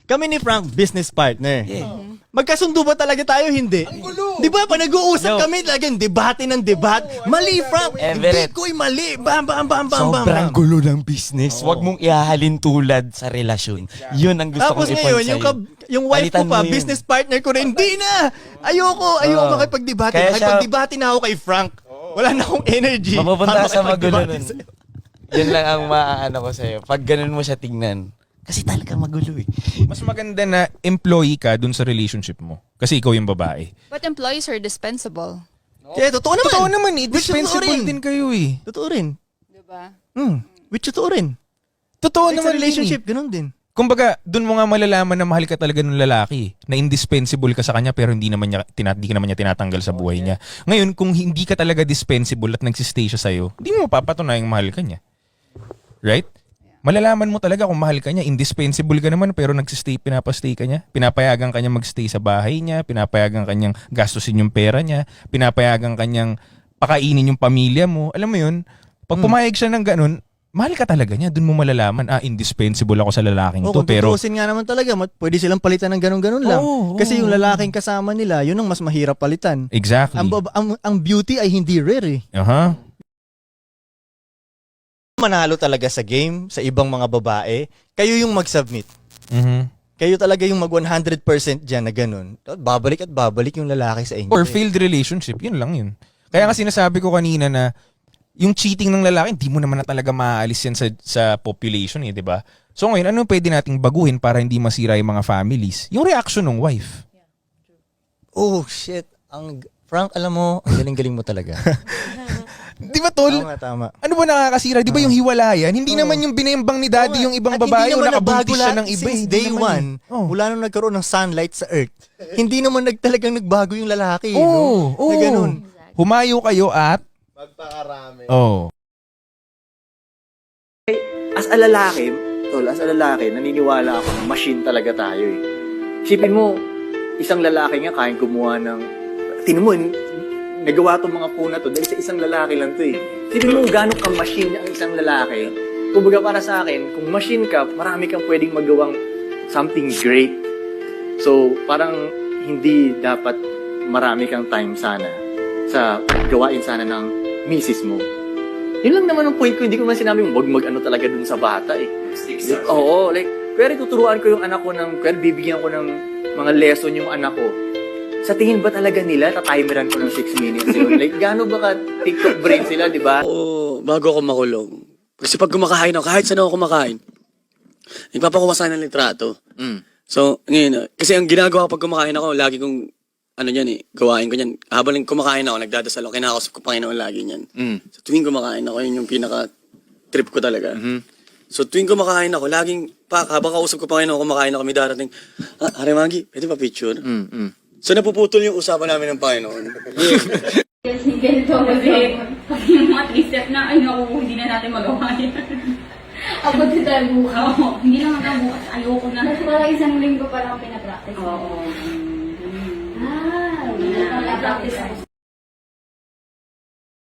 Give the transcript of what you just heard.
kami ni Frank, business partner. Yeah. Magkasundo ba talaga tayo? Hindi. Ang gulo! Di ba, pag nag-uusap No. kami, talagang debate ng debate. Mali, Frank. Hindi Everett. ko'y mali. Bam, bam, bam, bam, bam. Sobrang gulo ng business. Huwag mong ihahalin tulad sa relasyon. Yun ang gusto Tapos kong ngayon, i-point sa'yo. yung wife ko Palitan pa, mo yun. business partner ko rin, hindi na. Ayoko makipag-debate. Kaya siya- Makipag-debate na ako kay Frank. Wala na akong energy. Mapupunta para sa magulo makipag-debate nun. sa'yo. Yun lang ang maaano ko sa'yo. Pag ganun mo siya tingnan. Kasi talaga magulo eh. Mas maganda na employee ka dun sa relationship mo. Kasi ikaw yung babae. But employees are dispensable. Kaya totoo naman. Totoo naman eh. Which totoo Dispensable rin. din kayo eh. Totoo rin. Diba? Which totoo rin. Totoo Like naman sa relationship, relationship. ganun din. Kumbaga, dun mo nga malalaman na mahal ka talaga ng lalaki. Na indispensable ka sa kanya pero hindi ka naman niya tinatanggal sa buhay niya. Ngayon, kung hindi ka talaga dispensable at nagsistay siya sa'yo, hindi mo mapapatunayang mahal ka niya. Right? Malalaman mo talaga kung mahal ka niya. Indispensable ka naman pero pinapastay ka niya. Pinapayagan ka niya magstay sa bahay niya. Pinapayagan ka niyang gastusin yung pera niya. Pinapayagan ka niyang pakainin yung pamilya mo. Alam mo yun? Pag pumayag siya ng ganun, mahal ka talaga niya. Doon mo malalaman, indispensable ako sa lalaking to. Kung Pero, tutuusin nga naman talaga, pwede silang palitan ng ganun-ganun lang. Kasi yung lalaking kasama nila, yun ang mas mahirap palitan. exactly. Ang beauty ay hindi rare eh. Aha. Manalo talaga sa game, sa ibang mga babae, kayo yung mag-submit. Mhm. Kayo talaga yung mag 100% dyan na ganun. Babalik at babalik yung lalaki sa inyo. Or eh. failed relationship. Yun lang yun. Kaya nga sinasabi ko kanina na yung cheating ng lalaki, hindi mo naman na talaga maaalis yan sa population eh, di ba? So ngayon, ano pwede nating baguhin para hindi masira yung mga families? Yung reaction ng wife. Oh, shit. Frank, alam mo, ang galing-galing mo talaga. Di ba, tol? Tama. Ano ba nakakasira? Di ba yung hiwalayan? Hindi naman yung binembang ni daddy yung ibang babae o nakabuntis siya ng iba. Since Hindi day naman one, eh. Oh. mula nung nagkaroon ng sunlight sa earth, hindi naman talagang nagbago yung lalaki. Oo, no? Na ganun. Humayo kayo at Magpakarami. oh. As a lalaki, naniniwala ako na machine talaga tayo eh. Isipin mo, isang lalaki nga kayang gumawa ng... Tingnan mo, nagawa tong mga puna to dahil sa isang lalaki lang to eh. Isipin mo gano'ng ka-machine ang isang lalaki. Kumbaga para sa akin, kung machine ka, marami kang pwedeng magawang something great. So, parang hindi dapat marami kang time sana sa gawain sana ng misis mo. Yun lang naman ang point ko. Hindi ko man sinabing wag mag-ano talaga dun sa bata eh. Oo, like, kaya tuturuan ko yung anak ko kaya bibigyan ko ng mga lesson yung anak ko. Sa tingin ba talaga nila, tatimeran ko ng 6 minutes yun? Like, gaano ba ka TikTok brain sila, di ba? Oo, bago ako makulong. Kasi pag kumakain ako, kahit saan ako kumakain, nagpapakuha sana ng litrato. So, ngayon, kasi ang ginagawa ko pag kumakain ako, lagi kong, gawain ko yan. Habang kumakain ako, nagdadasal ako, kinakausap ko Panginoon lagi yan. So, tuwing kumakain ako, yun yung pinaka-trip ko talaga. So, tuwing kumakain ako, habang kausap ko Panginoon, kumakain ako, may darating, Hare Magi, pwede pa picture? So, napuputol yung usapan namin ng Panginoon. Kasi ganito kasi pag yung mga tricep na ay naku, hindi na natin magawa yan. Abot din tayo bukas. Oo, hindi na hanggang bukas, ayoko na. Mas parang isang linggo pa lang pinapractice. Oo. Ah, pinapractice ako